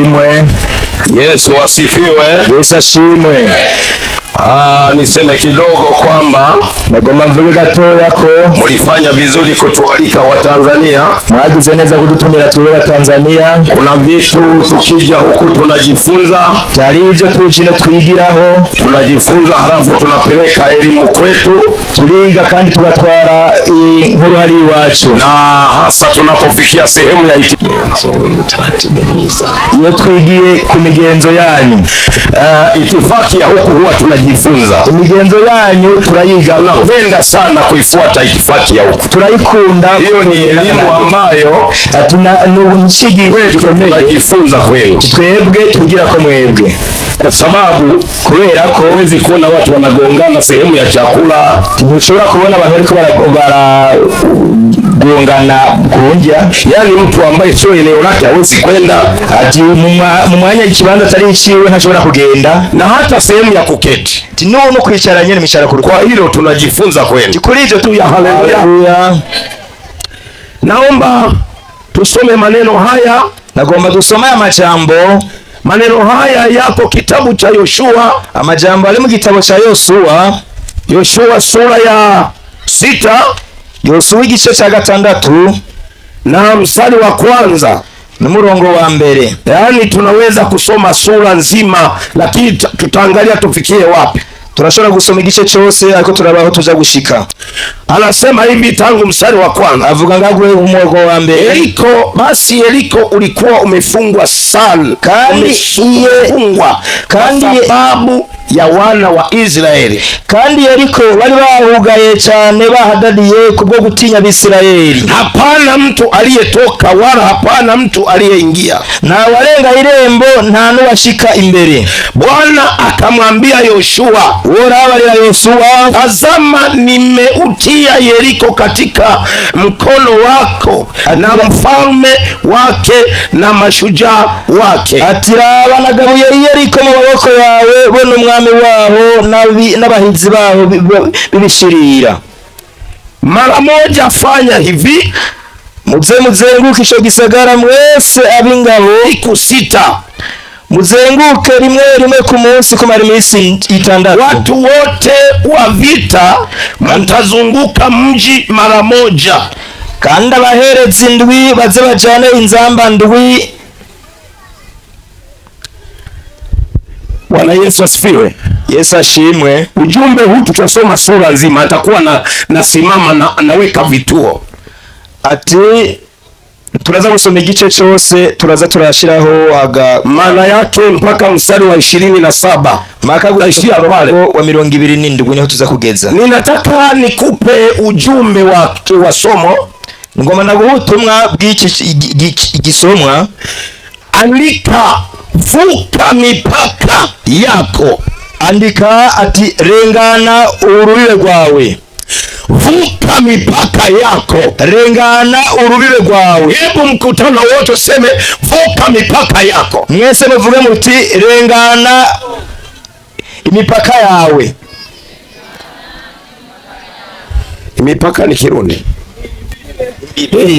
ashimwe. Yesu asifiwe. Yesu ashimwe. Niseme kidogo kwamba nagomba mvuge gatoya ko mulifanya vizuri kutualika wa Tanzania. Mwagize neza kudutumira tuwe wa Tanzania. Kuna vitu tukija huku tunajifunza, byari ibyo tujine twigiraho, tunajifunza halafu tunapeleka elimu kwetu, turiga kandi tugatwara inkuru hari iwacu, na hasa tunapofikia sehemu ya iyo twigiye ku migenzo yanyu, itifaki ya huku huwa tunajifunza imigenzo yanyu turayiga. Napenda sana kuifuata itifaki ya huku, turayikunda. Hiyo ni elimu ambayo tunajifunza kwenu, twebwe tugira ko mwebwe, kwa sababu kubera ko huwezi kuona watu wanagongana sehemu ya chakula. Ntushobora kubona abantu bariko baragongana kunja, yani mtu ambaye sio eneo lake hawezi kwenda, ati mu mwanya ikibanza atari iciwe ntashobora kugenda, na hata sehemu ya kuketi no kwicara nyene mishara kuruka. Kwa hilo tunajifunza kwenu. Kuri hivyo tu ya haleluya. Naomba tusome maneno haya. Nagomba dusoma amajambo. Maneno haya yapo kitabu cha Yoshua. Amajambo ali mu gitabo cha Yoshua. Yoshua sura ya 6. Yoshua igice cha 6 na mstari wa 1 n'umurongo wa mbere. Yani tunaweza kusoma sura nzima, lakini tutaangalia tufikie wapi. Turashobora gusoma igice cyose ariko turabaho tuza gushika. Anasema hivi tangu mstari wa 1, avuga ngagwe umurongo wa mbere. Yeriko ulikuwa umefungwa sana, kandi sababu ya wana wa Israeli. Kandi Yeriko bari bahugaye cyane, bahadadiye kubwo gutinya Abisirayeli. Hapana mtu aliyetoka wala hapana mtu aliyeingia, na warenga irembo nta nuwashika imbere. Bwana akamwambia Yoshua, worabarira Yoshua, tazama nimeutia Yeriko katika mkono wako na mfalme wake na mashujaa wake. Atiraba nagabuye Yeriko mu maboko yawe, bo n'umwami waho n'abahizi baho bibishirira. Mara moja fanya hivi, muzenguke ico gisagara mwese ab'ingabo siku 6. Muzenguke rimwe ku munsi kumara iminsi 6. Watu wote wa vita mtazunguka mji mara moja, kandi abaherezi 7 baze bajane inzamba 7. Bwana Yesu asifiwe. Yesu ashimwe. Ujumbe huu tutasoma sura nzima, atakuwa nasimama naweka vituo. Ati turaza gusoma igice cyose, turaza turashiraho maana yake mpaka mstari wa 27, maka gushira pale wa 27 niho tuza kugeza. Ninataka nikupe ujumbe wa somo. Ngoma na guhutumwa bw'iki gisomwa. Andika, vuka mipaka yako. Andika ati rengana urubibe rwawe. Vuka mipaka yako, rengana urubibe rwawe. Hebu mkutano wote useme vuka mipaka yako. Mwese muvuge muti rengana imipaka yawe. Imipaka ni Kirundi.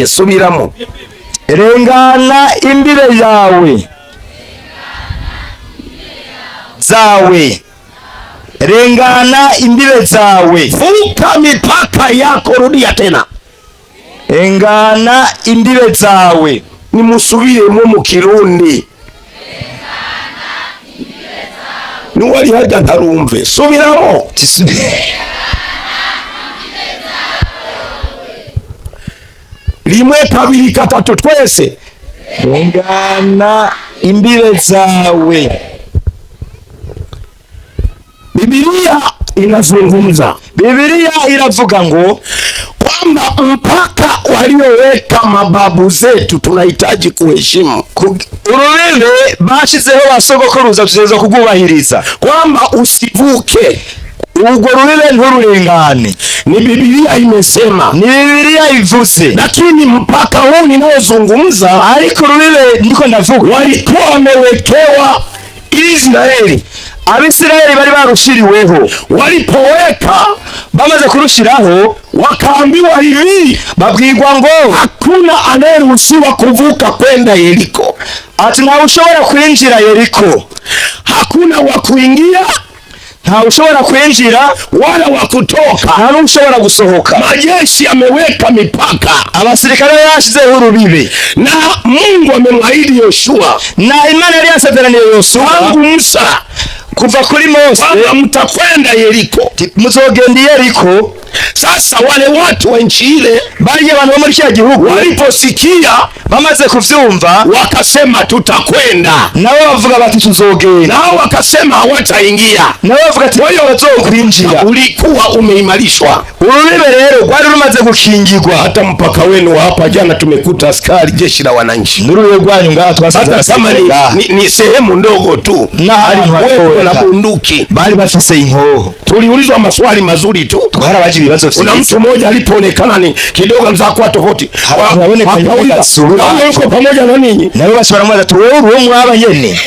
Subiramo. Rengana imbibe yawe. Zawe. Rengana imbibe zawe. Vuka mipaka yako. Rudia tena. Rengana imbibe zawe. Nimusubire mu Kirundi. Ni wali haja ntarumve. Subiramo. Rimwe kabiri gatatu twese. Rengana imbibe zawe. Biblia inazungumza. Biblia iravuga ngo kwamba mpaka walioweka mababu zetu tunahitaji kuheshimu. Urubibe bashizeho basogokuruza tuzeza kugubahiriza, kwamba usivuke urwo rubibe ntururengane. Ni Biblia imesema, ni Biblia ivuze. Lakini mpaka huu ninaozungumza, ariko rubibe ndiko ndavuga, walikuwa wamewekewa Israeli Abisirayeli bari barushiriweho. Walipoweka bamaze kurushiraho, wakaambiwa hivi, babwirwa ngo hakuna anayeruhusiwa kuvuka kwenda Yeriko. Ati ntawe ushobora kwinjira Yeriko, hakuna wa kuingia, ntawe ushobora kwinjira wala wa kutoka, nta n'ushobora gusohoka. Majeshi yameweka mipaka, abasirikare yashizeho urubibe, na Mungu amemwahidi Yoshua, na Imana yari yasezeraniye Yoshua tangu Musa kuva kuri Mose, mtakwenda Yeriko, muzogenda Yeriko. Sasa wale watu wa nchi ile, bali abantu bo muri kya gihugu waliposikia, bamaze kuvyumva, wakasema tutakwenda, nabo bavuga bati tuzogenda, nao wakasema hawataingia, nabo bavuga ati wewe wazokwinjira. Ulikuwa umeimarishwa, urubibe rero rwari rumaze gukingirwa. Hata mpaka wenu hapa jana tumekuta askari jeshi la wananchi, n'urubibe rwanyu ngaha twasize, hata kama ni sehemu ndogo tu, na hari na bunduki, bali bafise inkoho. Tuliulizwa maswali mazuri tu, twarabaje ibibazo. Kuna mtu mmoja alipoonekana ni kidogo mzakuwa tofauti, yuko pamoja na ninyi, nabo basi baramwaza tu wewe uwo mwaba nyene.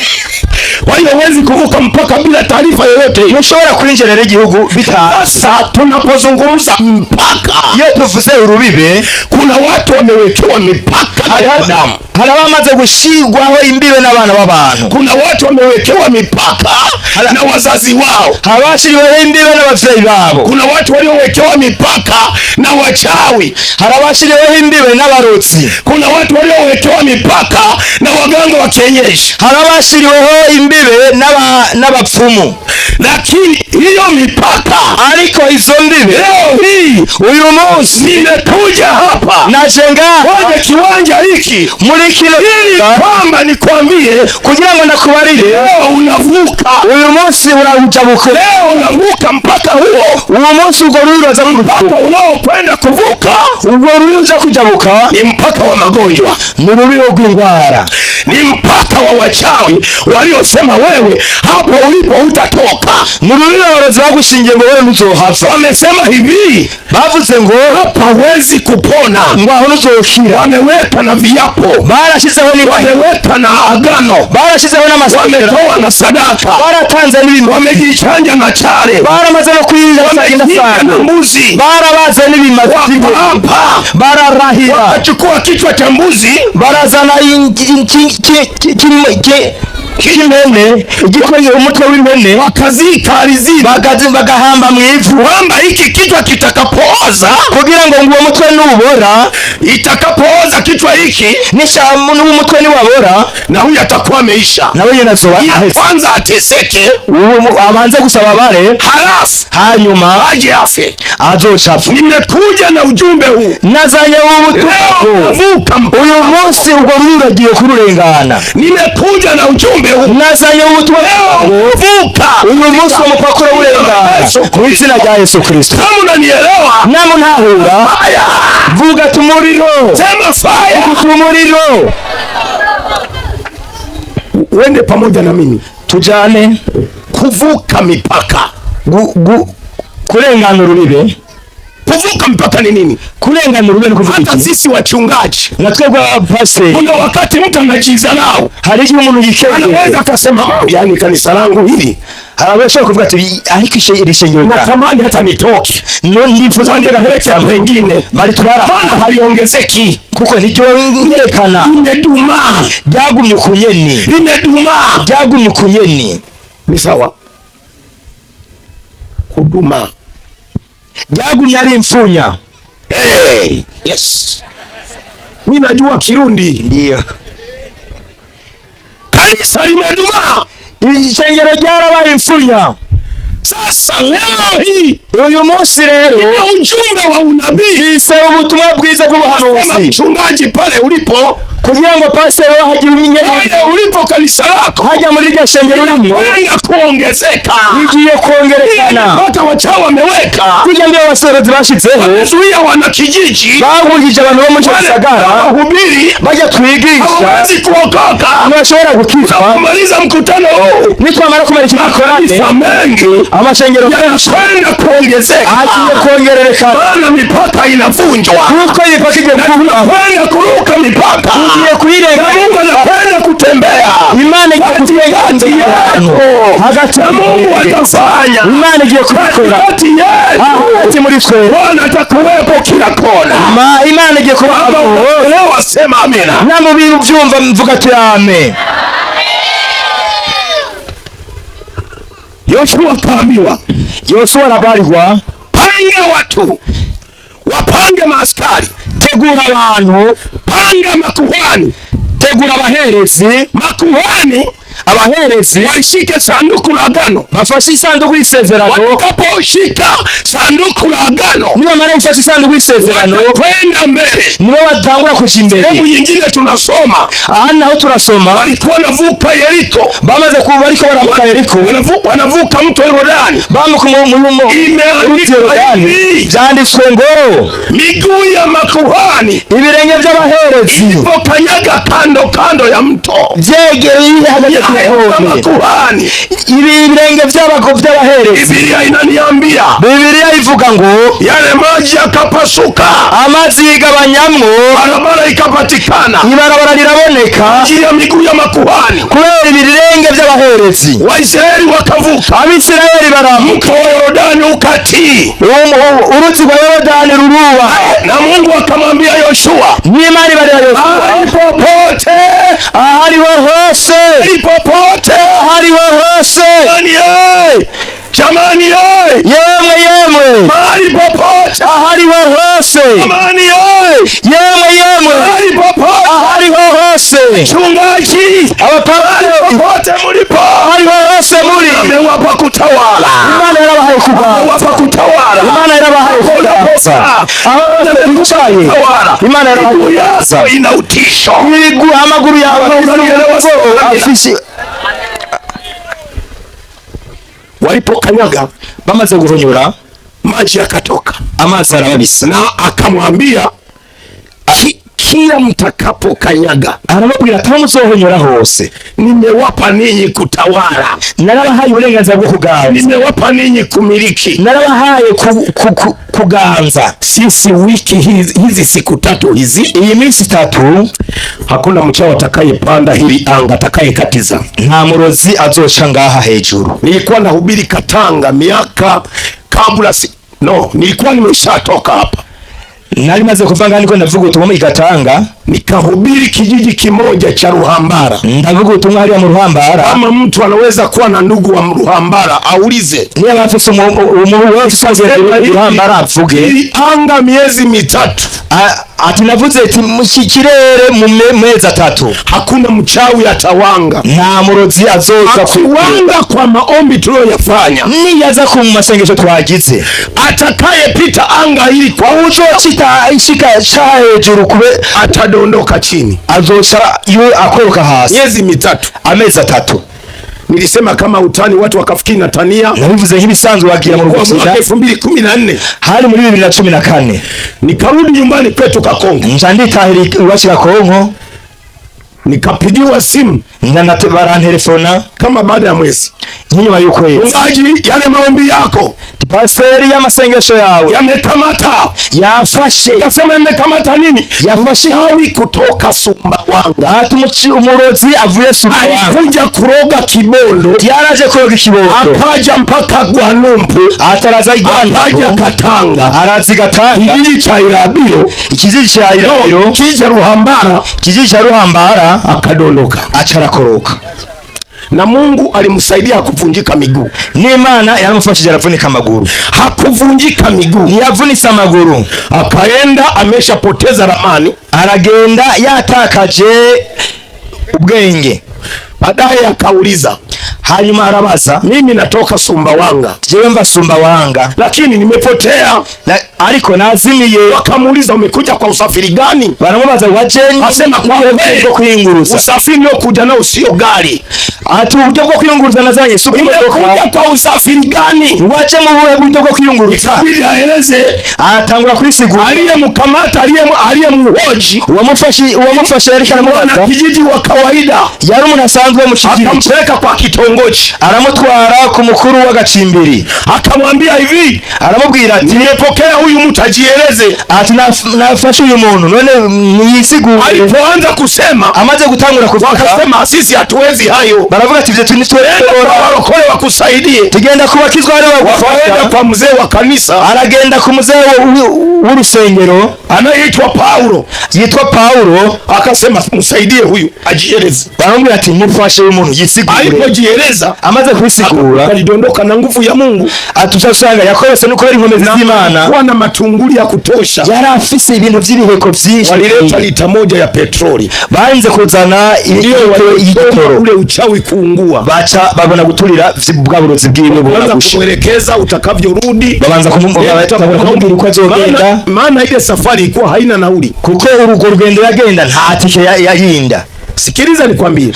Kwa hiyo huwezi kuvuka mpaka bila taarifa yoyote. Ntushobora kwinjira igihugu bitazi. Sasa tunapozungumza mpaka, iyo tuvuze urubibe, kuna watu wamewekewa mipaka ya damu. Hari abamaze gushigwaho imbibe n'abana b'abantu. Kuna watu wamewekewa mipaka na wazazi wao, habashiriweho imbibe n'abavyeyi babo. Kuna watu waliowekewa mipaka na wachawi, hari abashiriweho imbibe n'abarotsi. Kuna watu waliowekewa mipaka na waganga wa kienyeji, hari abashiriweho imbibe n'abapfumu. Lakini hiyo mipaka, ariko izo mbibe, leo hii uyu munsi nimekuja hapa najenga kwenye kiwanja hiki muri kilo ili kwamba nikwambie, kugira ngo ndakubarire, leo unavuka, uyu munsi urajabuka, leo unavuka mpaka huo, uyu munsi ugo ruza mpaka unaokwenda kuvuka, ugo ruza kujabuka ni mpaka wa magonjwa, ni rubibo rw'indwara, ni mpaka wa wachawi waliosema wewe hapo ulipo utatoka, ni rubibo abarozi bagushingiye ngo wewe ntuzohava. Wamesema hivi, bavuze ngo hapa huwezi kupona, ngo aho ntuzoshira. Wameweka na viapo, barashizeho ni wameweka na agano, barashizeho n'amasezerano, wametoa na sadaka, baratanze n'ibintu, wamejichanja na chale, baramaze no kwinjira na mbuzi, barabaze n'ibimazi, bararahira, wakachukua kichwa cha mbuzi, barazana kimene, igikoye umutwe w'impene, wakazika alizini, bagahamba mu ivu, kwamba hiki kichwa kitakapooza, kugira ngo uwo mutwe nubora, itakapooza kichwa hiki nishamu n'umutwe niwabora, na huyu atakuwa ameisha, na wewe nazoba ahetse. Kwanza ateseke, abanze gusaba bare, halafu hanyuma aje afe, azocapfa. Nimekuja na ujumbe huu, nazanye ubutumwa, uyu munsi ubwo ruragiye kururengana. Nimekuja na ujumbe huu, nazanye ubutumwa, vuka uyu munsi umupaka urengana mu izina rya Yesu Kristo. Kama unanielewa, namu ntahura, vuga tumuriro, sema fire, tumuriro. Uende pamoja na mimi, tujane kuvuka mipaka, kurengana urubibe. Kuvuka mpaka ni nini? Kurengana urubibe ni kuvuka. Hata sisi wachungaji na twebwe pastor, kuna wakati mtu anajizarau, hari igihe umuntu yikeye, anaweza akasema yani kanisa langu hili, anaweza kuvuga ati ariko irishengero natamani hata nitoke, no ndifuza ndega heka pengine, bali turara haliongezeki, kuko nijyo ngerekana limeduma, byagumye kunyeni, limeduma, byagumye kunyeni. Ni sawa kuduma, byagumye ari imfunya. Hey, yes, mimi najua Kirundi. Ndio kanisa limeduma, ishengero ryarabaye imfunya. Sasa leo hii, uyu munsi rero, ujumbe wa unabii, ise ubutumwa bwiza bw'ubuhanuzi, mchungaji pale ulipo, kugira ngo pastor hagira umunyenye ulipo kanisa lako, haja muri rya shengero rimwe, kuongezeka, igiye kuongerekana. Hata wachawi wameweka, kugira ngo abasorozi bashizeho, zuia wana kijiji, bahugije abantu bo mu gisagara, bahubiri bajya kwigisha, hawezi kuokoka, ntibashobora gukizwa. kumaliza mkutano huu, nitwamara kumara iki gikorane, mengi amashengero yanakwenda kuongezeka, agiye kuongerekana, maana mipaka inavunjwa, kuko imipaka igiye kwenda kuruka mipaka, igiye kuirenga, Mungu anakwenda kutembea, Imana igiye kutembea hagati ya Mungu atafanya. Imana igiye kubikora hagati muri twe. Bwana atakuwepo kila kona. Imana igiye kubikora. Leo wasema amina. Namwe byumva mvuga ati amen. Yoshua kaambiwa, Yoshua anabarirwa, pange watu, wapange maaskari, tegura abantu, panga makuhani, tegura abaherezi. Makuhani abaherezi washike sanduku la agano, bafashe isanduku y'isezerano. Watakaposhika sanduku la agano, niba mara ufashe isanduku y'isezerano, kwenda mbele, nibo batangura kuja imbere. Hebu nyingine tunasoma, naho turasoma, walikuwa wanavuka Yeriko, bamaze kuba bariko baravuka Yeriko, wanavuka mto Yordani, bamuka mu Yordani. Byanditswe ngo miguu ya makuhani, ibirenge by'abaherezi ilipokanyaga kando kando ya mto, vyegereye hagati ya makuhani, ibirenge by'abaherezi. Biblia inaniambia, Biblia ivuga ngo yale maji yakapasuka, amazi yigabanyamwo, barabara ikapatikana, ibarabara riraboneka ya miguu ya makuhani, kubera ibirenge by'abaherezi. Waisraeli wakavuka, Abisirayeli baramuka, mto wa Yordani ukati, uruzi rwa Yordani ruruba. Na Mungu akamwambia Yoshua, n'Imana ibarira Yoshua, popote ahariho hose, popote ahariho hose, jamani yemwe mahali popote, ahariho hose, jamani yemwe ahariho hose, chungaji popote mulipo, ahariho hose muri, amewapa kutawala. Imana yarabahaye kutawala, Imana yarabahaye kutawala. Imana yarabahaye ina utisho, amaguru yawe afisi. Walipokanyaga, bamaze guhonyora, maji yakatoka, amazi arabisa, na akamwambia kila mtakapokanyaga, aramubwira ati muzohonyora hose, nimewapa ninyi kutawala, narabahaye uburenganzira bwo kuganza, nimewapa ninyi kumiliki, narabahaye kuganza. Sisi wiki hizi siku tatu hizi, iyi minsi itatu, hakuna mchawi atakayepanda hili anga, atakayekatiza, nta murozi azoca ngaha hejuru. Nilikuwa nahubiri Katanga miaka kabla nilikuwa nimeshatoka hapa, nari maze kuvanga niko ndavuga ubutumwa Gatanga, nikahubiri kijiji kimoja cha Ruhambara. Ndavuga ubutumwa hali ya Ruhambara. Kama mtu anaweza kuwa na ndugu wa Ruhambara aulize, niba bafise Ruhambara avuge. Anga miezi mitatu, ati navuze ati mukirere mu mezi atatu, hakuna mchawi atawanga, nta murozi azoza kuwanga kwa maombi tuliyoyafanya. Niyaza ku masengesho twagize, atakayepita anga hili kwa uzocita ishika cha hejuru kube atadondoka chini, azoca iwe akoroka hasi. Miezi mitatu, amezi atatu. Nilisema kama utani, watu wakafikiri natania. Nabivuze nk'ibisanzwe wagira mu Rwanda 2014, hali muri 2014. Nikarudi nyumbani kwetu Kakongo, njanditahiri iwacu Kakongo, nikapigiwa simu na barantelefona kama baada ya mwezi, nyuma y'ukwezi, mchungaji, yale maombi yako, paseri y'amasengesho yawe yamekamata, yafashe. Kasema yamekamata nini? Yafashe hawi kutoka Sumbawanga. Ati umurozi avuye Sumbawanga, alikuja kuroga Kibondo, yaraje kuroga Kibondo, akaja mpaka Gwanumpu, ataraza Igwanumpu, akaja Katanga, arazi Katanga, kijiji cha Irabiro, kijiji cha Irabiro, kijiji cha Ruhambara, kijiji cha Ruhambara, akadondoka, acharakoroka. Na Mungu alimsaidia kuvunjika miguu. N'Imana yaramufashije aravunika amaguru. Hakuvunjika miguu, yavunitse amaguru. Akaenda ameshapoteza ramani, aragenda yatakaje ubwenge. Baadaye akauliza, hanyuma arabaza, mimi natoka Sumbawanga, jewe mva Sumbawanga, lakini nimepotea, ariko nazimiye. Wakamuuliza, umekuja kwa usafiri gani? Baramubaza, wajeni? Asema kwa kwiyunguruza. Usafiri ndio kuja nao sio gari. Ati uburyo bwo kwiyunguruza nazanye suko umekuja kwa usafiri gani? Waje mu buhe buryo bwo kwiyunguruza? Ikabidi aeleze. Atangura kwisigura. Aliyemkamata, aliyemhoji, uwamufashe yerekana mwana kijiji wa kawaida, yari umuntu asanzwe mu kijiji. Akampeleka kwa kitongoji, aramutwara ku mukuru w'agacimbiri, akamwambia hivi, aramubwira ati, nimepokea huyu huyu mtu ajieleze. Ati nafashe uyu muntu none niyisigure. Alipoanza kusema, amaze gutangura kuvuga, wakasema sisi hatuwezi hayo. Baravuga ati ivyo tunitwebora abarokore wakusaidie. Tugenda kubakizwa ari wakaenda kwa mzee wa kanisa. Aragenda ku mzee w'urusengero anaitwa Paulo. Yitwa Paulo. Akasema msaidie huyu ajieleze. Baramubwira ati mufashe uyu muntu yisigure. Alipojieleza, amaze kwisigura, alidondoka na nguvu ya Mungu. Atusanga yakorese no kubera inkomezi z'Imana. Kuwa na matunguli ya kutosha. Yari afise ibintu vy'ibiheko vyinshi. Walileta lita moja ya petroli. Banze kuzana igitoro. Ule uchawi kuungua. Baca babona guturira bwa burozi bwiwe bwana gusha. Kumwelekeza utakavyorudi. Babanza kumubwira uko azogenda. Maana ile safari ilikuwa haina nauli. Kuko urugo rugendo yagenda nta tike yayinda. Sikiliza nikwambie.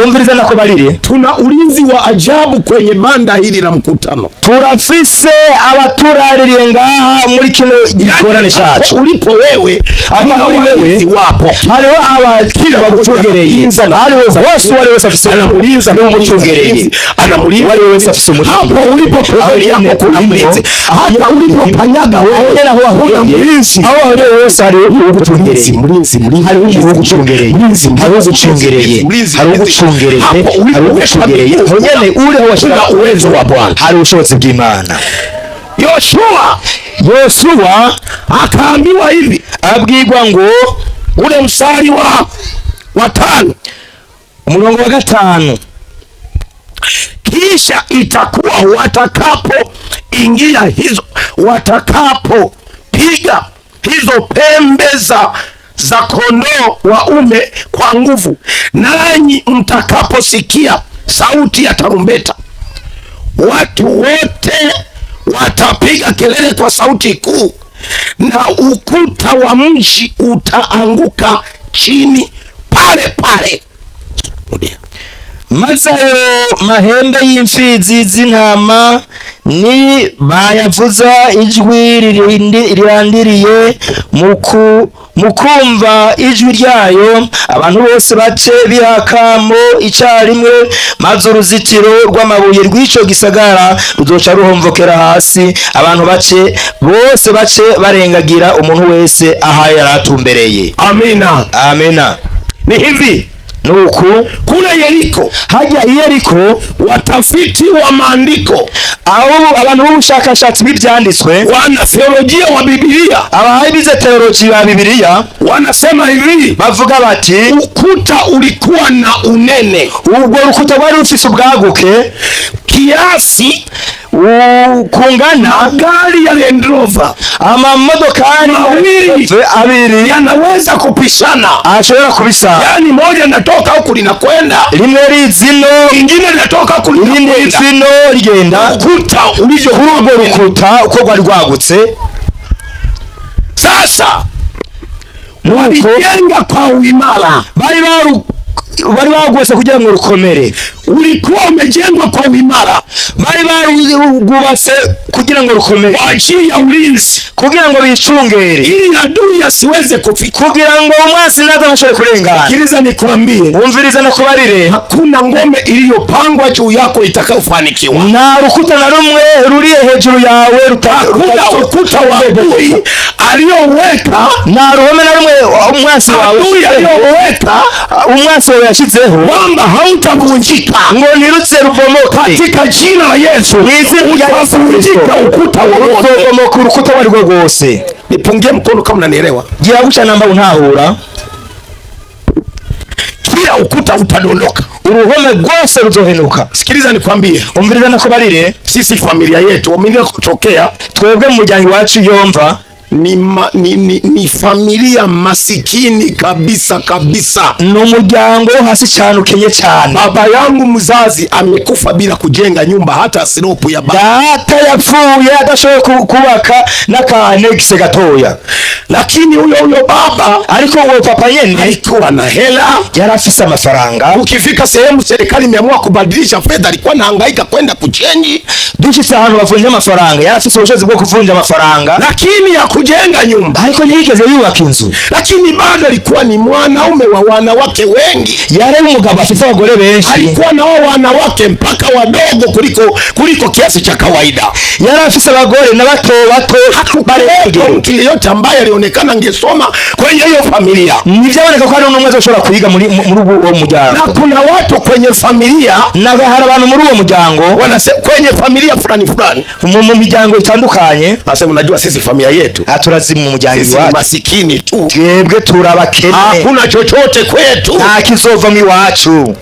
Umviriza nako barire. Tuna ulinzi wa ajabu kwenye banda hili la mkutano. Turafise abaturaririye ngaha muri kino gikorane cyacu. Ulipo wewe, ama wewe wapo. Hariho abakira bagucungereye. Hariho bose wale wese afise umulinzi n'umucungereye. Anamulinzi wale wese afise umulinzi. Hapo ulipo kweli yako kuna mlinzi. Hata ulipo panyaga wewe na huwa mlinzi. Aho wale wese hari ugucungereye. Mulinzi hari ugucungereye. Ugucungereye, hari ugucungereye, hari ugucungereye. Nyene uri ho washira uwezo wa Bwana, hari ubushobozi bw'Imana. Yoshua akaambiwa hivi, abwirwa ngo ule mstari wa 5, umurongo wa 5, kisha itakuwa watakapo ingia hizo, watakapo piga hizo pembe za kondoo waume kwa nguvu, nanyi mtakaposikia sauti ya tarumbeta, watu wote watapiga kelele kwa sauti kuu, na ukuta wa mji utaanguka chini pale pale. maze mahembe y'imfizi z'intama ni bayavuza ijwi rirandiriye mukumva ijwi ryayo, abantu bose bace bihakamo icarimwe, maze uruzitiro rw'amabuye rw'ico gisagara ruzoca ruhomvokera hasi, abantu bose bace barengagira umuntu wese aha yaratumbereye. Amina, amina. Ni hivi nuku kule Yeriko, hajya Yeriko, watafiti wa maandiko aho abantu b'ubushakashatsi b'ibyanditswe, wana theolojia wa Biblia, abahibize teolojia ya Biblia, wanasema hivi, bavuga bati ukuta ulikuwa na unene, ubwo rukuta rwari rufise ubwaguke kiasi kungana gari ya Land Rover, amamodokari abiri yanaweza kupishana, ashobora kubisana. Yani moja natoka huku linakwenda, rimwe rizino, ingine natoka huku linakwenda, rigenda. Ukuta ulivyo urwo rukuta uko rwari rwagutse, sasa walijenga kwa uimara, bari bagwese kugira ngo rukomere. Ulikuwa umejengwa kwa uimara, bari barugubase kugira ngo rukomere, kwa ajili ya ulinzi, kugira ngo bicungere, ili adui asiweze kufika, kugira ngo umwasi ntazashobore kurengana. Sikiliza nikwambie, umviriza nakubarire, hakuna ngome iliyopangwa juu yako itakayofanikiwa. Nta rukuta na rumwe ruri hejuru yawe rukuta wa adui aliyoweka, na ruhome na rumwe umwasi wawe aliyoweka, umwasi wawe yashizeho, kwamba hautavunjika, ngo nirutse rubomoka katika jina la Yesu. Utavunjika ukuta wowote, utobomoka urukuta wari rwo rwose. Nipungie mkono kama unanielewa. Gira guca namba untahura. Kila ukuta utadondoka, uruhome rwose ruzohenuka. Sikiliza nikwambie, umviriza nakubarire, sisi familia yetu wamini kutokea, twebwe mu muryango wacu Yomva ni familia masikini kabisa. Ni umuryango hasi cyane ukenye cyane. Baba yangu mzazi amekufa bila kujenga nyumba hata siropu ya baba. Data yapfuye adashoboye kubaka n'akanegise gatoya. Lakini huyo baba, ariko uwo papa yene alikuwa na hela, yarafise amafaranga. Ukifika sehemu serikali imeamua kubadilisha fedha, alikuwa anahangaika kwenda kuchange. Dushitse ahantu bavunja amafaranga, yarafise ubushobozi bwo kuvunja amafaranga. Lakini kujenga nyumba, ariko ntiyigeze yubaka inzu, lakini bado alikuwa ni mwanaume wa wanawake wengi. Yari umugabo afite abagore benshi, alikuwa na wanawake mpaka wadogo kuliko kiasi cha kawaida. Yari afite abagore na bato mtu yeyote ambaye alionekana angesoma kwenye hiyo familia. Nivyaboneka ko hari umwe azoshobora kuyiga muri uwo muryango. Na kuna watu kwenye familia, na hari abantu muri uwo muryango wanasema kwenye familia fulani mu miryango itandukanye, nasema unajua sisi familia yetu aturazimu mu muryango wacu masikini tu, twebwe turabakene, hakuna chochote kwetu, nta kizova mu iwacu.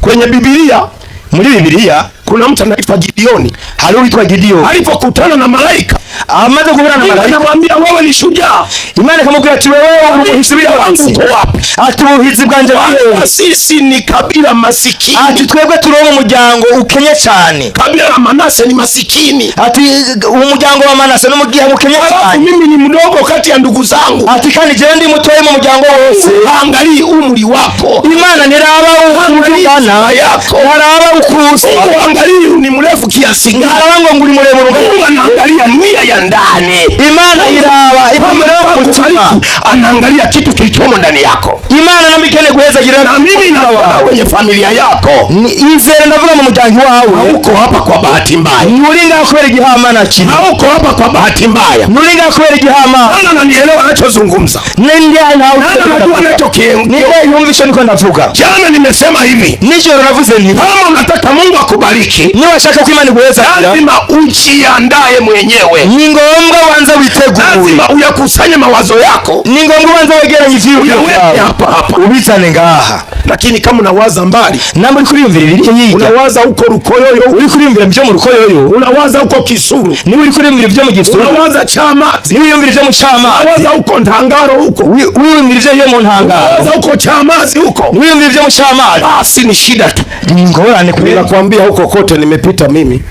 Kwenye Biblia, muri Biblia kuna mtu anaitwa Gideoni. Hali uitwa Gideoni, alipokutana na malaika, amaze kuvugana na malaika, anamwambia wewe ni shujaa. Imani ikamubwira ati wewe ubuhizi wangu wapi? Ati ubuhizi bwanje bwiwe, sisi ni kabila masikini. Ati twebwe turongo umuryango ukenye cyane. Kabila la Manase ni masikini. Ati umuryango wa Manase n'umugihe ukenye cyane. Mimi ni mdogo kati ya ndugu zangu. Ati kandi je ndi mutoye mu muryango wose. Angalia umri wako. Imana niraba umuryango yako, naraba ukusa. Angalia ni mrefu kiasi gani. Narango nguri muremure. Anaangalia nia ya ndani. Imana iraba ipamutima, anaangalia kitu kilichomo ndani yako. Imana namikene guheza gira na mimi na kwenye familia yako. Izere ndavuga mu muryango wawe. Uko hapa kwa bahati mbaya. Nulinga kweli gihamana chini. Uko hapa kwa bahati mbaya. Nulinga kweli gihama. Nana nanielewa anachozungumza. Nende anajua anachokiongea. Niyumvisha niko ndavuga. Jana nimesema hivi. Nijoro navuze nti kama unataka Mungu akubariki, niwashaka ko Imana iguheza, lazima ujiandae mwenyewe. Ni ngombwa wanza witegure. Lazima uyakusanye mawazo yako. Ni ngombwa wanza wegeranye ivyo hapa ubizane ngaha. Lakini kama unawaza mbali, namwe uri kuriyumvira ibiri yiga, unawaza uko Rukoyoyo, uri kuriyumvira byo mu Rukoyoyo, unawaza uko Kisuru, ni uri kuriyumvira byo mu Gisuru, unawaza Chamazi, ni wiyumvira byo mu Chamazi, unawaza uko Ntangaro huko, wiyumvira byo mu Ntangaro, unawaza uko Chamazi huko, ni wiyumvira byo mu Chamazi. Basi ni shida tu. Ngorane kubira kwambia huko kote nimepita mimi.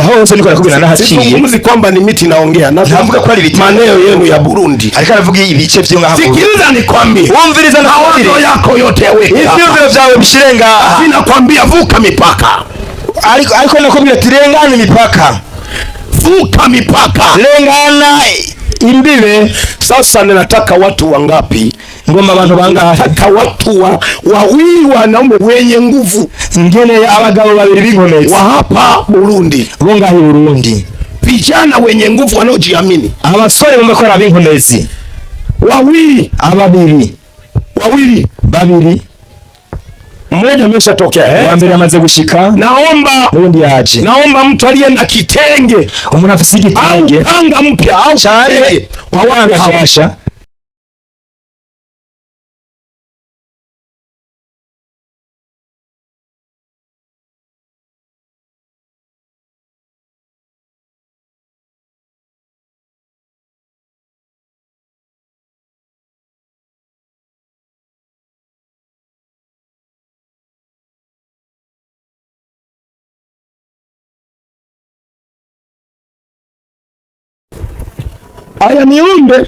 Hose niko nakubira na haciye. Sizungumzi kwamba ni miti naongea. Navuga ko ari maneno yenu ya Burundi. Ariko aravuga ibice byo ngaho. Sikiliza nikwambie. Umviriza na mawazo yako yote weka. Ibyo byawe bishirenga. Ninakwambia vuka mipaka. Ariko nakubwira tirengana imipaka. Vuka mipaka. Rengana imbibe. Sasa ninataka watu wangapi? Ngomba abantu bangahe? Nataka watu wawili wanaume wenye nguvu. Ngene abagabo babiri b'inkomezi. Wa hapa Burundi. Bonga hi Burundi. Vijana wenye nguvu wanaojiamini. Abasore b'umekora b'inkomezi. Wawili. Ababiri. Wawili. Babiri. Mmoja ameshatokea. Wa mbere amaze gushika. Naomba. Undi yaje. Naomba mtu aliye na kitenge. Umuntu afise igitenge. Anga mpya au chale. Wawanga hawasha. Aya niombe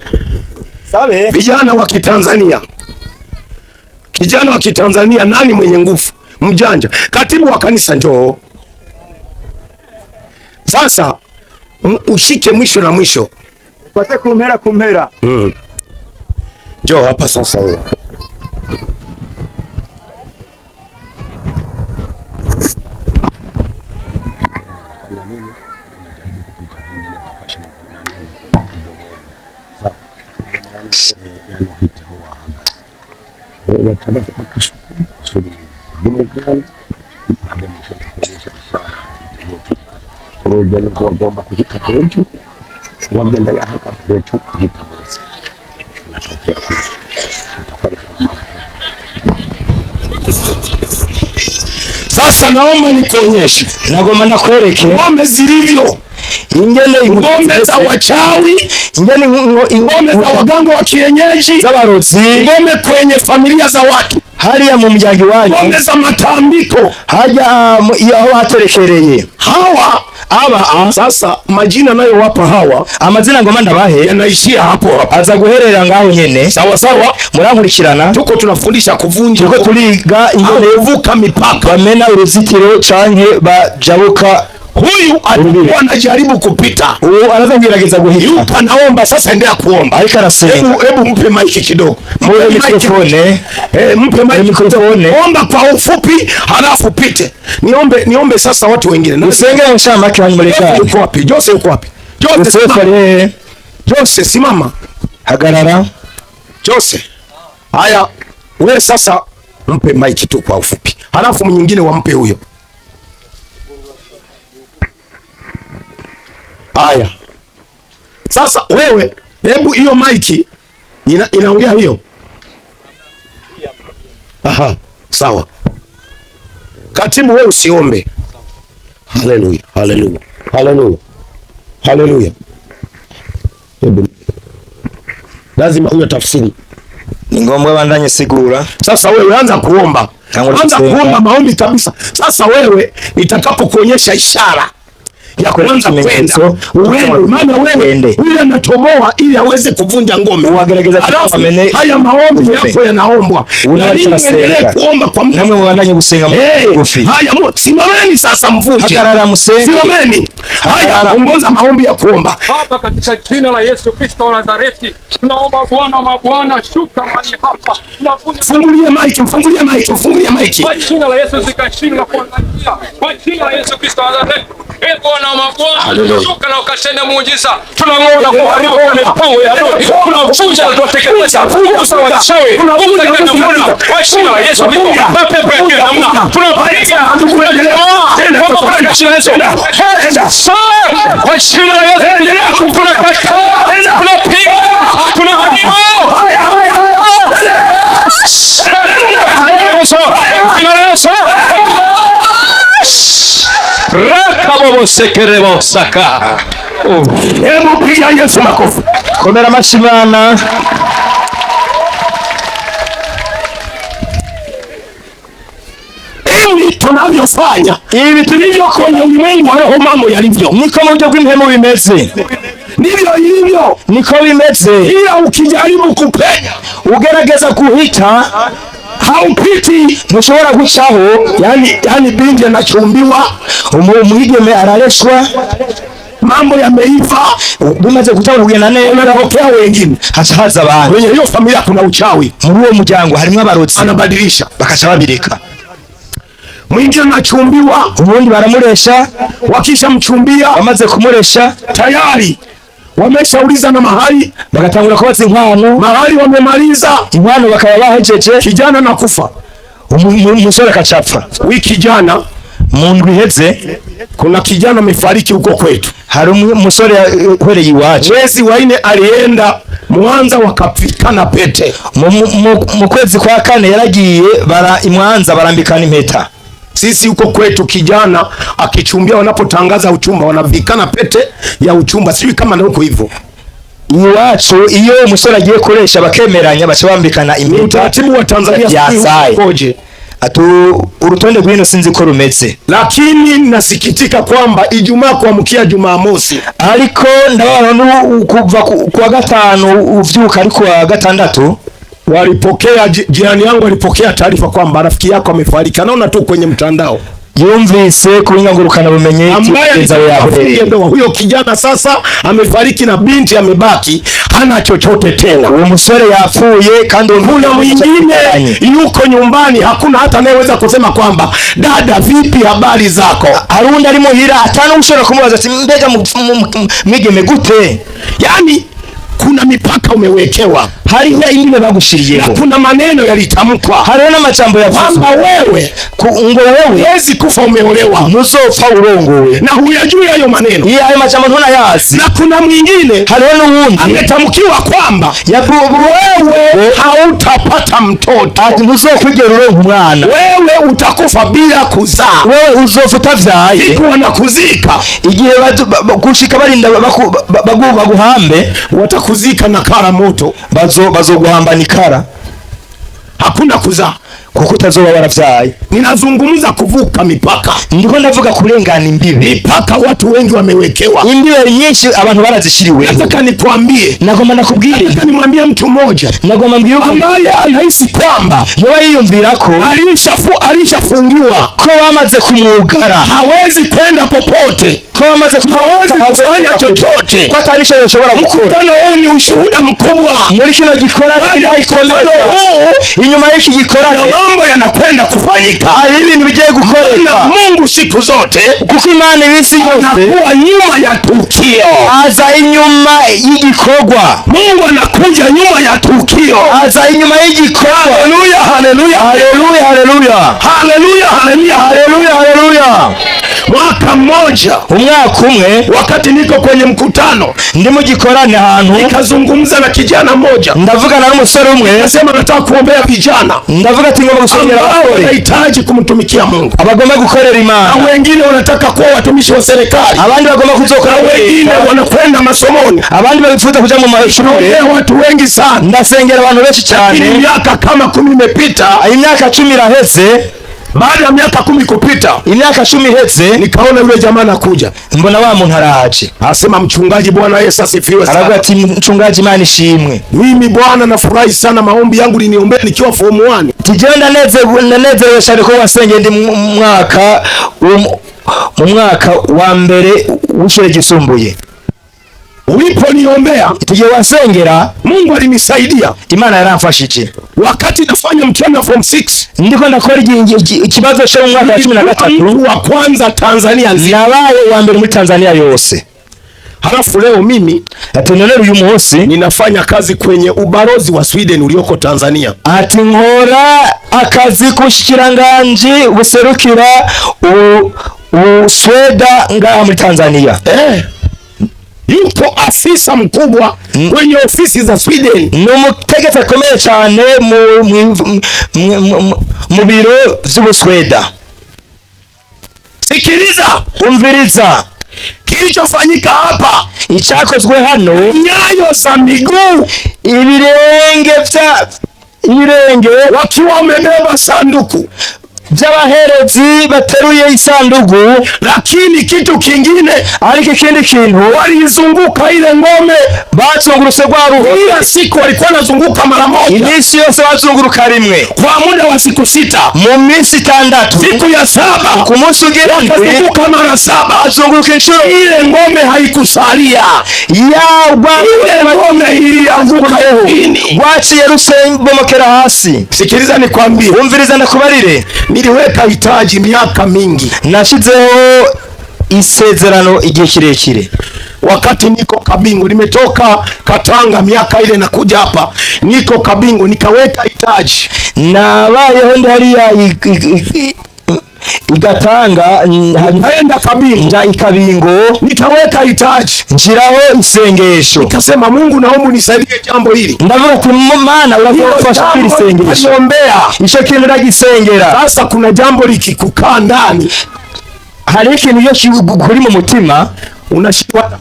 sabe vijana wa Kitanzania. Kijana wa Kitanzania nani mwenye nguvu? Mjanja. Katibu wa kanisa njoo. Sasa ushike mwisho na mwisho. Pate kumpera. Njoo hapa sasa wewe. Sasa naomba nikuonyeshe. Nagoma nakwereke ngombe zilivyo. Ingene ngombe za wachawi, ingene ngombe za waganga wa kienyeji, z'abarozi, ngombe kwenye familia za watu, hariya mu muryango wanyu, ngombe za matambiko, haja aho baterekereye hawa aba. Sasa majina nayo wapa hawa, amazina ngoma ndabahe yanaishia hapo. Aza guherera ngaho nyene. Sawa sawa, murankurikirana. Tuko tunafundisha kuvunja, tuko turiga ingene uvuka mipaka, bamena uruzitiro canke bajabuka Huyu alikuwa anajaribu kupita. Anaweza kugerageza kuhita. Yupo anaomba sasa, endelea kuomba. Alika nasenga. Hebu mpe maiki kidogo. Mpe mikrofone. Mpe maiki mikrofone. Omba kwa ufupi halafu pite. Niombe sasa watu wengine. Usengea mshamba wake wanimuleka. Yuko wapi? Jose yuko wapi? Jose simama. Hagarara. Jose. Haya, wewe sasa mpe maiki tu kwa ufupi. Halafu mwingine wampe huyo. Haya. Sasa wewe, hebu hiyo maiki inaongea hiyo. Aha, sawa. Katibu wewe usiombe. Haleluya, haleluya. Haleluya. Haleluya. Lazima huyo tafsiri. Ni ngombwa bandanye sigura. Sasa wewe anza kuomba. Anza kuomba maombi kabisa. Sasa wewe nitakapokuonyesha ishara ya kuanza kwenda uende, maana wewe yule anatoboa ili aweze kuvunja ngome. Haya maombi yako yanaombwa, unaendelea kuomba kwa Mungu. Namwe mwandanye gusenga ngufi. Haya, simameni sasa, mvunje. Simameni. Haya, ongoza maombi ya kuomba. Baba, katika jina la Yesu Kristo wa Nazareti, tunaomba Bwana mabwana, shuka mahali hapa. Fungulia maiki, fungulia maiki, fungulia maiki. Kwa jina la Yesu zikashinda kuangalia. Kwa jina la Yesu Kristo wa Nazareti. Bwana mabwana, shuka na ukatende muujiza. Tunang'oa kuharibu kwa mipango ya adui. Tunavunja na tunatekeleza. Funguza wachawi. Tunavunja na tunamuona. Kwa jina la Yesu Kristo. Mapepo ya kila namna. Tunapiga. Tena kwa jina la Yesu. Kwa jina la Yesu. Tunakataa. Tunapiga. Tunaharibu. Rakabobosekerebo saka. Hebu piga Yesu makofi. Komera mashimana. Hivi tunavyofanya, hivi tulivyo kwenye ulimwengu wa roho, mambo yalivyo niko mu buryo bw'impemu bimeze, ndivyo ilivyo, niko bimeze. Ila ukijaribu kupenya, ugerageza kuhita, haupiti, mushobora gucaho. Yani binti anachumbiwa, umwigeme arareshwa, mambo yameiva, bimaze kutawura kugenda neza, unapokea wengine, hacaza abantu. Kwenye hiyo familia kuna uchawi, muri uwo muryango harimo abarotsi, anabadilisha, bakaca babireka. Mwingine anachumbiwa, ubundi baramuresha, wakisha mchumbia, bamaze kumuresha tayari wameshauliza na mahali, bakatangura kubatsa inkwano, mahali wamemaliza inkwano, bakaba bahejeje, kijana na kufa, umusore akacapfa. Wiki jana mu ndwi iheze kuna kijana amefariki huko kwetu, hari umusore kwereye iwacu, mwezi wa 4 alienda Mwanza wakafikana pete, mu kwezi kwa 4 yaragiye Mwanza barambikana impeta. Sisi huko kwetu kijana akichumbia, wanapotangaza uchumba wanavikana pete ya uchumba, sijui kama na huko hivyo. Iwacu iyo umusore agiye kuresha bakemeranya baca bambikana impeta. Utaratibu wa Tanzania koje urutonde rw'ino sinzi ko rumeze, lakini nasikitika kwamba Ijumaa kuamkia Jumamosi, ariko ndabona kuva kwa gatanu uvyuka, ariko wa gatandatu walipokea, jirani yangu alipokea taarifa kwamba rafiki yako amefariki. Anaona tu kwenye mtandao, yumvise kuingangurukana bumenye huyo kijana sasa amefariki na binti amebaki hana chochote tena. Uwo musore yapfuye, kandi kuna mwingine yuko nyumbani, hakuna hata anayeweza kusema kwamba dada, vipi habari zako? Arundi ari muhira, atana ushobora kumubaza ati mbega mwigeme gute? Yani kuna mipaka umewekewa, hari ingine bagushiriyeho, kuna maneno yalitamkwa, hari na majambo ya kwamba wewe ngo wewe wezi kufa, umeolewa, ntuzopfa urongowe, na huyajui hayo maneno. Hayo majambo ntunayazi. Na kuna mwingine, hari n'uwundi ametamkiwa kwamba wewe hautapata mtoto, ati ntuzokwigera uronka umwana, wewe utakufa bila kuzaa, wewe uzofa utavyaye, siku wanakuzika, igihe gushika barinda baguhambe, watakuzika na kara moto, bazoguhamba nikara, hakuna kuzaa kuko utazoba waravyaye. Ninazungumza kuvuka mipaka, ndiko ndavuga kurengana imbibe. Mipaka watu wengi wamewekewa, imbibe nyinshi abantu barazishiriwe. Nataka nikwambie, nagomba nakubwire, nataka nimwambie mtu mmoja, nagomba mbwire ambaye anahisi kwamba yoba yiyumvira ko alishafungiwa ko bamaze kumwugara, hawezi kwenda popote, ko bamaze kufanya chochote, ko atari cyo yoshobora gukora. Mkutano huu ni ushuhuda mkubwa. Muri kino gikorane inyuma y'iki gikorane mambo yanakwenda kufanyika, ibintu bigiye gukoreka. Mungu siku zote, kuko Imana ibisi yose anakuwa nyuma ya tukio, aza inyuma y'igikorwa. Mungu anakuja nyuma ya tukio, aza inyuma y'igikorwa. Haleluya, haleluya, haleluya, haleluya, haleluya, haleluya, haleluya, haleluya. Mwaka mmoja, umwaka umwe, wakati niko kwenye mkutano, ndi mu gikorane ahantu, nikazungumza na kijana mmoja, ndavugana n'umusore umwe, nasema nataka kuombea vijana, ndavuga ati ngomba gusengera abagore wanahitaji kumtumikia Mungu, abagomba gukorera Imana, na wengine wanataka kuwa watumishi wa serikali, abandi bagomba kuzokora, wengine wanakwenda masomoni, abandi babifuza kuja mu mashuri. Watu wengi sana, ndasengera abantu benshi cyane. Miaka kama 10 imepita, imyaka 10 iraheze. Baada ya miaka 10 kupita, imyaka 10 iheze, nikaona yule jamaa anakuja, mbona wa muntu araje, asema mchungaji, Bwana Yesu asifiwe sana. Aravuga ati mchungaji, Imana ishimwe. Mimi bwana nafurahi sana, maombi yangu liniombea nikiwa form 1. Tugenda nezerewe cyane ko wasengeye ndi mu mwaka wa mbere w'ishure gisumbuye. Uliponiombea, tugiye wasengera, Mungu alinisaidia, Imana yaramfashije. Wakati nafanya mtihani wa form 6, ndiko ndakora ikibazo cyo mu mwaka wa 13 wa kwanza Tanzania nzima, nabaye wa mbere muri Tanzania yose. Halafu leo mimi ati none uyu munsi ninafanya kazi kwenye ubalozi wa Sweden ulioko Tanzania. Ati nkora akazi kushikiranganje buserukira Sweda ngaha muri Tanzania. Yupo afisa mkubwa kwenye ofisi za Sweden, n'umutegetsi akomeye cyane mu biro by'Ubusweda. Sikiliza, umviriza kilichofanyika hapa, icyakozwe hano, nyayo za miguu, ibirenge wakiwa wamebeba sanduku by'abaherezi bateruye isanduku, lakini kitu kingine, ariko ikindi kintu, walizunguka ile ngome, bazungurutse rwa ruhu. Kila siku walikuwa wanazunguka mara moja, iminsi yose bazunguruka rimwe kwa muda wa siku 6. mu minsi 6, siku ya 7 ku munsi ugira wakazunguka mara 7, bazunguruka inshuro. Ile ngome haikusalia, yagwa ile ngome ilianguka chini, waciye rusembomokera hasi. Sikiliza nikwambie, umviriza ndakubarire, niliweka hitaji miaka mingi, nashizeho isezerano igihe kirekire. Wakati niko Kabingo, nimetoka Katanga miaka ile nakuja hapa, niko Kabingo nikaweka hitaji, nabayeho ndi hariya Igatanga, naenda Kabingo, nikaweka hitaji, njiraho isengesho, nikasema Mungu naomba unisaidie jambo hili. Ndavuga ati Mana urafasha kuri isengesho, niombea ico kintu ndagisengera. Sasa kuna jambo likikukaa ndani, hari ikintu iyo kuri mu mutima unashindwa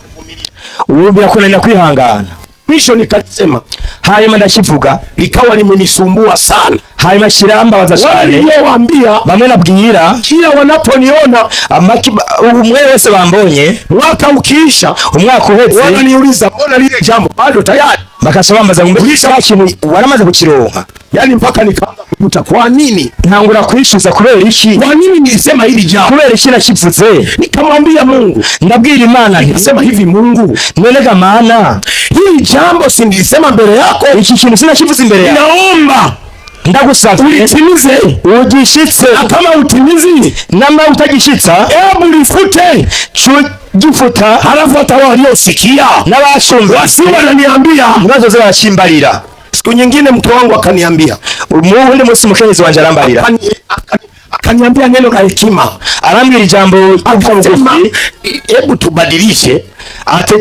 kuvumilia, kunanira kwihangana. Mwisho nikasema, hanyuma ndakivuga, likawa limenisumbua sana. hanyuma shirambabaza cyane, waambia bamwe nabwira, kila wanaponiona, umwe wese bambonye, mwaka ukiisha, umwaka uhetse, wananiuliza mbona lile jambo bado tayari, bakasabambaza ngo kintu waramaze kukironka. Yani mpaka nikaanza kujuta, kwa nini ntangura kwishuza, kubera iki, kwa nini nilisema hili jambo, kubera iki nakivuze. Nikamwambia Mungu, ndabwira Imana, nikasema hivi, Mungu none Mana, hili jambo si nilisema mbele yako, iki kintu sinakivuze imbere yako, naomba ndagusavye ulitimize, ugishitse, na kama utimizi, nama utagishitsa, hebu lifute, gifuta, halafu hata waliosikia n'abashumba wasiwe wananiambia, mwazoze barashimbarira. Siku nyingine mke wangu akaniambia, uwundi munsi mukenyezi wanje arambariira, akaniambia neno la hekima, arambwira ijambo bugufi, hebu tubadilishe,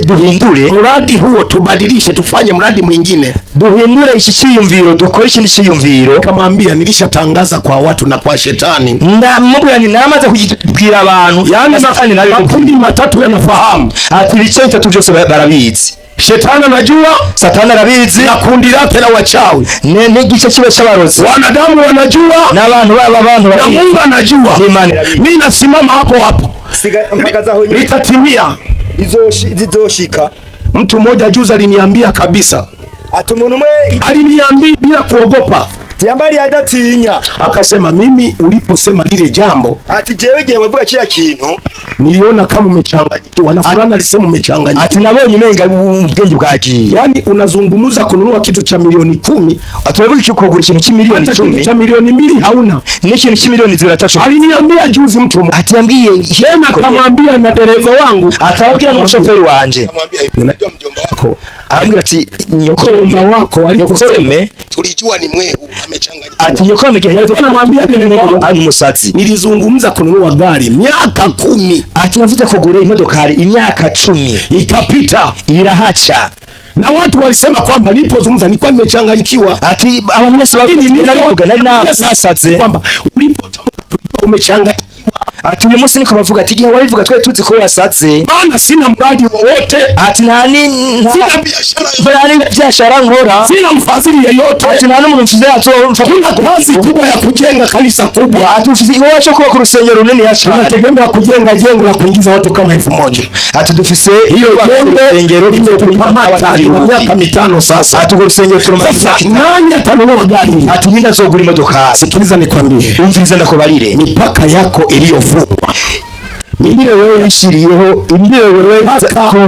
duhindure mradi huo, tubadilishe, tufanye mradi mwingine, duhindure iki cyiyumviro, dukore ikindi cyiyumviro. Kamwambia nilishatangaza kwa watu na kwa shetani, ndamubwira nti namaze kugibwira abantu, yani satani nayo makundi matatu yanafahamu, ati ibice bitatu byose barabizi. Shetani anajua, Satani arabizi, na kundi lake la wachawi, n'igice kibe cy'abarozi, wanadamu wanajua, n'abantu na Mungu anajua. Mimi nasimama hapo nitatimia, zizoshika. Mtu mmoja juzi aliniambia kabisa, ati umuntu umwe aliniambia bila kuogopa, ati yambari adatinya. Akasema mimi uliposema lile jambo, ati jewe gihe wavuga kila kintu niliona kama umechanganyikiwa. Na fulana alisema umechanganyikiwa. Ati nabonye umenga ubwenge bwagiye. Yani unazungumza kununua kitu cha milioni 10, atuvuga iki kugura ikintu cy'imiliyoni 10, cha milioni 2 hauna. N'ikintu cy'imiliyoni 3. Aliniambia juzi mtu, ati yambwiye yema, akamwambia na dereva wangu, atabwira na shoferi wanje, akamwambia hivi, unajua mjomba wako, ambwira ati nyokoma wako alikuseme tulijua ni mwehu amechanganyika. Ati nyokoma gihe anamwambia ni musatsi. Nilizungumza kununua gari miaka 10, ati navuze kugura imodoka imyaka 10 ikapita, irahacha, na watu walisema kwamba nilipozungumza nilikuwa nimechanganyikiwa. Ati abanyesi bavuga nari nasaze kwamba ulipotamka umechanganyikiwa. Ati uyu munsi niko bavuga ati gihe warivuga twe tuzi ko wasaze, maana sina mradi wowote, ati sina biashara nkora, sina mfadhili yeyote, ati nta n'umuntu mfize tuna kazi kubwa ya kujenga kanisa kubwa, ati ufise iwacho kuba ku rusengero runini yasha, tunategemea kujenga jengo la kuingiza watu kama 1000. ati dufise hiyo rusengero limepata miaka 5 sasa, ati urusengero turumasa nani atanunua gari, ati ninda zogura imodoka. Sikiliza nikwambie, umviriza ndakubarire, mipaka yako iliyofungwa, imbibe wewe yashiriyeho, imbibe wewe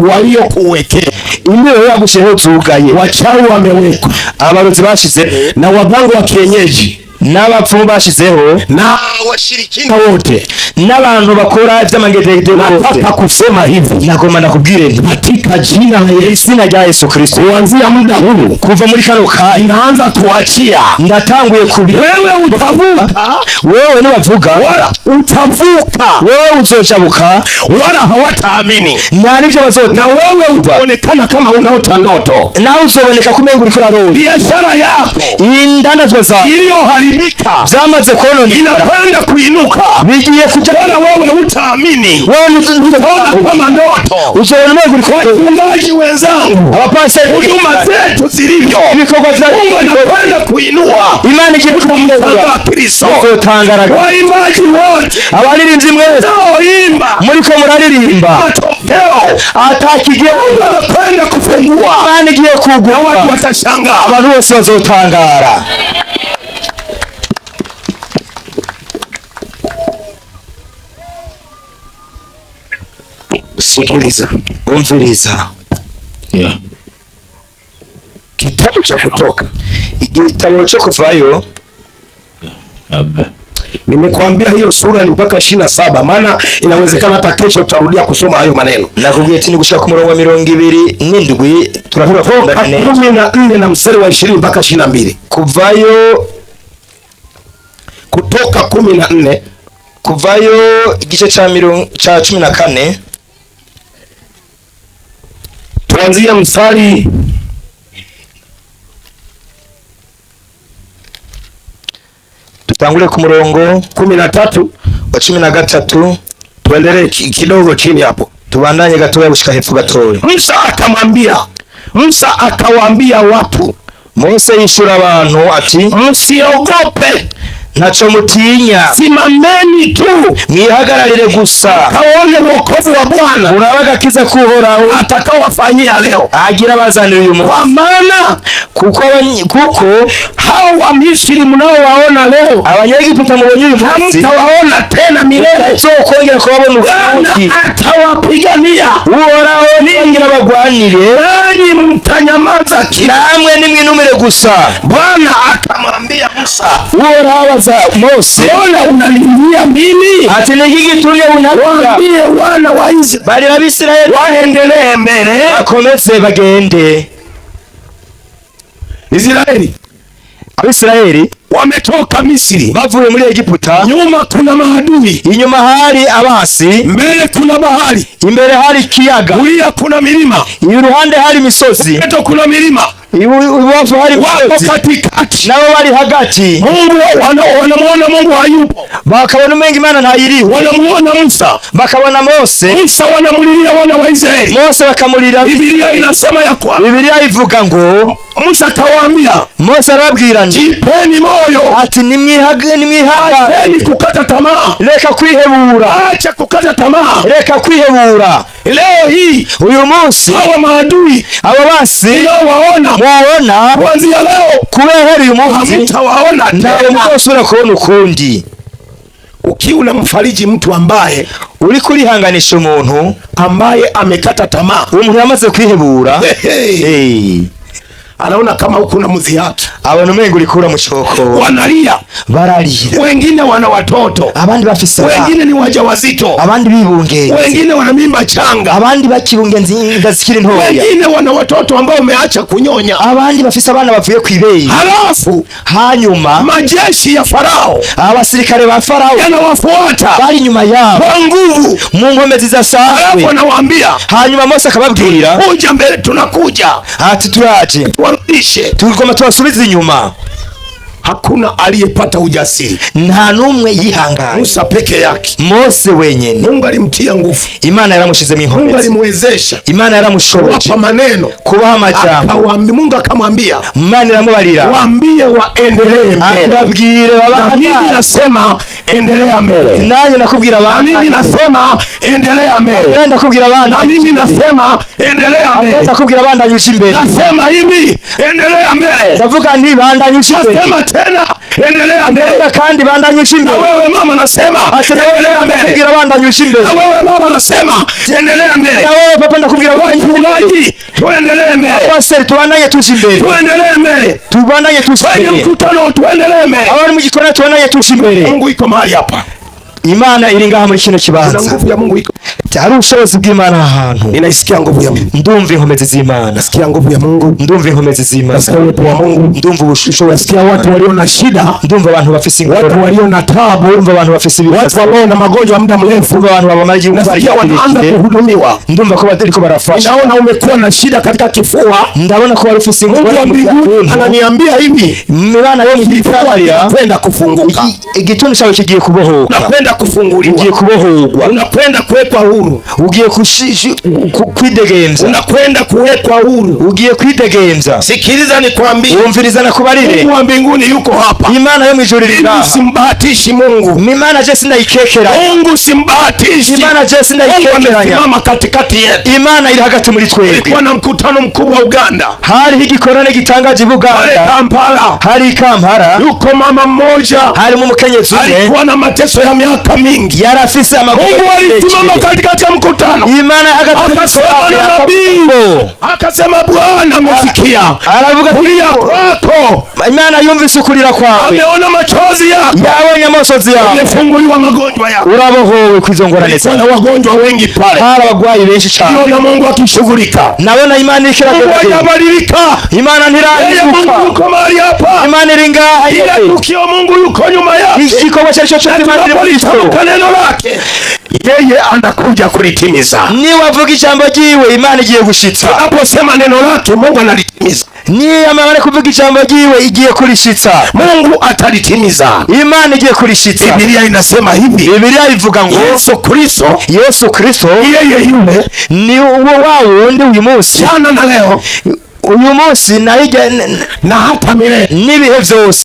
waliokuwekea, imbibe wewe yagushireho zugaye, wachawi wamewekwa, abarozi bashize na waganga wa kienyeji n'abapfumu bashizeho, na washirikina wote, n'abantu bakora iby'amangedegede wote. Nataka kusema hivi, nagomba nakubwire nti katika jina la Yesu Kristo, kuanzia muda huu, kuva muri kano ka inaanza kuachia, ndatanguye kubira wewe utavuka, wewe niwavuga wala utavuka, wewe uzojabuka, wala hawataamini, na nivyo bazota, na wewe utaonekana kama unaota ndoto, na uzoboneka kumenga uriko urarota. Biashara yako indandazwa za iliyoharibika zamaze konona inakwenda kuinuka, bigiye kuja, wala wewe utaamini, wewe utaona kama ndoto. uzobona uriko urarota. Wachungaji wenzangu, abapase huduma zetu zilivyo, ibikorwa vya Mungu anakwenda kuinua, Imana igiye kutangaza Kristo. Uzotangara waimbaji wote, abaririmbyi mwese imba muriko muraririmba, matokeo atakigiye anakwenda kufungua, Imana igiye kugura, watu watashangaa, abantu bose bazotangara. Sikiliza, umviriza, kitabu cha Kutoka, igitabo cyo kuvayo, nimekuambia hiyo sura ni mpaka 27, maana inawezekana hata kesho tutarudia kusoma hayo maneno. nakubwiye ati ni gushaka ku murongo wa 27 turahura 14 na mstari wa 20 mpaka 22. kuvayo, Kutoka 14, kuvayo igice cha 14, tuanzia mstari tutangule ku murongo 13 wa 13, tuendelee kidogo chini hapo, tubandanye gatoya gushika hepfo gatoya. Musa akawaambia watu, Mose yishura abantu ati, msiogope, ntaco mutinya, simameni tu, mwihagararire gusa, kaone wokovu wa Bwana urabagakiza kuhoraho atakawafanyia leo, agira bazanira uyu munsi. kwa maana kuko hao wa Misri mnaowaona leo, abanyegiputa mubonye uyu munsi, hamtawaona tena milele, uzokongera kubabona ukundi, atawapigania, uhoraho ningira bagwanire, nanyi mtanyamaza, namwe nimwinumire gusa. Bwana akamwambia Musa, uhoraho abaza Mose, mbona unanilia mimi? ati niki gitumye unavuga? Waambie wana wa Israeli, bali abisirayeli waendelee mbele, bakomeze bagende. Abisirayeli wametoka Misri, bavuye muri Egiputa, nyuma kuna maadui, inyuma hari abasi, mbele kuna bahari, imbere hari kiyaga, kulia kuna milima, iruhande hari misozi, kushoto kuna milima, ibubafu hari wako katikati, nabo bari hagati. Mungu wanamuona Mungu hayupo, bakabona umenga Imana ntayiriho, wanamuona Musa, bakabona Mose, Musa wanamulilia wana wa Israeli, Mose bakamulira. Biblia inasema ya kwa, Biblia ivuga ngo, Musa akawaambia, Mose arabwira nti, jipeni moyo, ati nimwihagane, kukata tamaa, reka kwihebura, acha kukata tamaa, reka kwihebura. leo hii uyu munsi hawa maadui abo basi waona mubona kuanzia leo kubera uyu munsi hamtawaona tena, muzosubira kubona ukundi. Ukiwa unamfariji mtu ambaye uri kurihanganisha umuntu ambaye amekata tamaa, umuntu yamaze kwihebura, anaona kama huko na mudhihaki, abantu mengi urikura mushoko, wanalia, bararira, wengine wana watoto, abandi bafise, wengine ni wajawazito, abandi bibungenze, wengine wana mimba changa, abandi bakibungenze zikiri ntoya, wengine wana watoto ambao wameacha kunyonya, abandi bafise abana bavuye kwibeye. Halafu hanyuma majeshi ya Farao, abasirikare ba Farao yanawafuata bari nyuma yao kwa nguvu, mu nkomezi zasawe. Halafu anawaambia, hanyuma Mose akababwira, kuja mbele, tunakuja, ati turaje, warudishe, tugoma tubasubize inyuma. Hakuna aliyepata ujasiri, nta numwe yihangana, Musa peke yake, Mose wenyene. Mungu alimtia nguvu, Imana yaramushizemo inkomezi, Mungu alimwezesha, Imana yaramushoboje kuwapa maneno, kubaha amajambo. Mungu akamwambia, Imana iramubarira, waambie waendelee mbele. Ababwire Na mimi nasema endelea mbele, nanjye nakubwira na abandi, mimi nasema endelea mbele, ndakubwira abandi, na mimi nasema endelea mbele, ndakubwira abandi anyuze imbere, nasema hivi endelea mbele, ndavuga nti bandanyuze imbere, nasema tena endelea mbele, kandi bandanyuze imbere. na wewe mama nasema endelea mbele, ndakubwira bandanyuze imbere, na wewe mama nasema endelea mbele, na wewe papa ndakubwira wachungaji tuendelee mbele, pastor tubandanye tuje imbere, tuendelee mbele, tubandanye tuje kwenye imbere, mkutano tuendelee mbele. abari mu gikorwa tubandanye tuje imbere. Mungu iko mahali hapa, Imana iri ngaha muri kino kibanza, nguvu ya Mungu iko, hari ubushobozi bw'Imana ahantu. Ninaisikia nguvu ya Mungu, ndumva inkomezi z'Imana, nasikia nguvu ya Mungu, ndumva inkomezi z'Imana, nasikia uwepo wa Mungu, ndumva ubushobozi, nasikia watu walio na shida, ndumva abantu bafise ingorane, watu walio na taabu, ndumva abantu bafise ibibazo, watu walio na magonjwa muda mrefu, ndumva abantu babamara igihe nasikia wanaanza kuhudumiwa, ndumva ko bariko barafasha. Ninaona umekuwa na shida katika kifua, ndabona ko bari ufise ingorane. Mungu wa mbinguni ananiambia hivi, Imana yo mwifarira kwenda kufunguka, igitundu cyawe kigiye kubohoka, kwenda kufunguliwa, ugiye kubohorwa, unakwenda kuwekwa huru, ugiye kwidegemza, unakwenda kuwekwa huru, ugiye kwidegemza. Sikiliza nikwambie, umviriza nakubarire, Mungu wa mbinguni yuko hapa. Imana yo mwijuru iri ngaha. Simbahatishi Mungu, Imana je sindayikekera, Mungu simbahatishi, Imana je sindayikekeranya. Mama katikati yetu, Imana iri hagati muri twebwe. kulikuwa na mkutano mkubwa Uganda, hari igikorane gitangaje Buganda, Kampala, hari Kampala, yuko mama mmoja, hari mu mukenyezi alikuwa na mateso ya miaka mingi, yarafise amagumu. Mungu alisimama katikati ya mkutano, Imana akasema Bwana amesikia, aravuga kulia kwako, Imana yumvise ukurira kwawe, ameona machozi yako, yabonye amosozi yawe, umefunguliwa magonjwa yako, urabohowe kwizo ngorane zawe. Kuna wagonjwa wengi pale, hari abagwayi benshi cyane, naona Mungu akishughulika, nabona Imana ikirabadilika, Imana ntirahinduka, yuko mahali hapa, Imana iri ngaha, ile tukio Mungu yuko nyuma yake, igikorwa cyari cyo cyose Imana iri muri cyo, neno lake yeye anakuja kulitimiza. Ni wavuga ijambo ryiwe, Imana igiye gushitsa. Unaposema neno lake, Mungu analitimiza. Ni amabare kuvuga ijambo ryiwe, igiye kurishitsa, Mungu atalitimiza. Imana igiye kurishitsa. Biblia inasema hivi, Biblia ivuga ngo Yesu Kristo yeye yule ni wa wundi uyu munsi, jana na leo, uyu munsi na hata milele, n'ibihe byose.